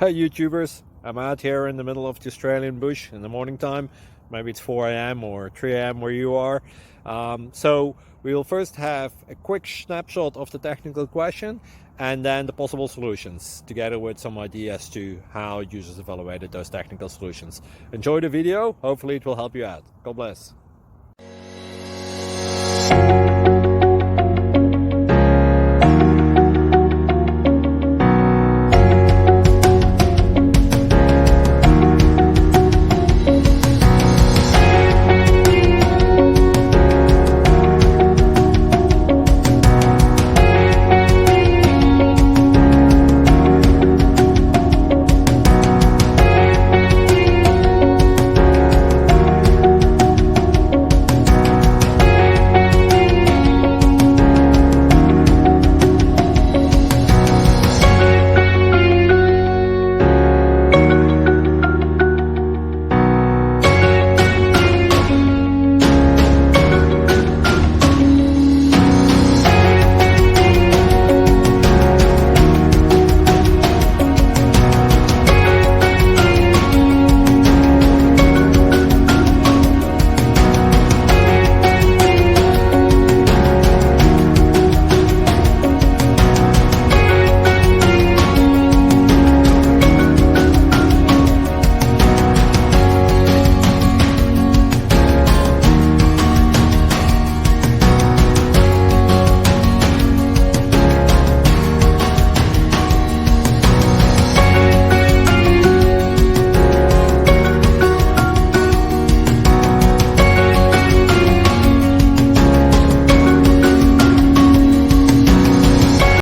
Hey YouTubers, I'm out here in the middle of the Australian bush in the morning time. Maybe it's 4 a.m. or 3 a.m. where you are. So we'll first have a quick snapshot of the technical question and then the possible solutions, together with some ideas to how users evaluated those technical solutions. Enjoy the video, hopefully it will help you out. God bless.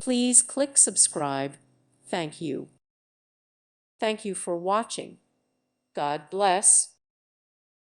Please click subscribe. Thank you. Thank you for watching. God bless.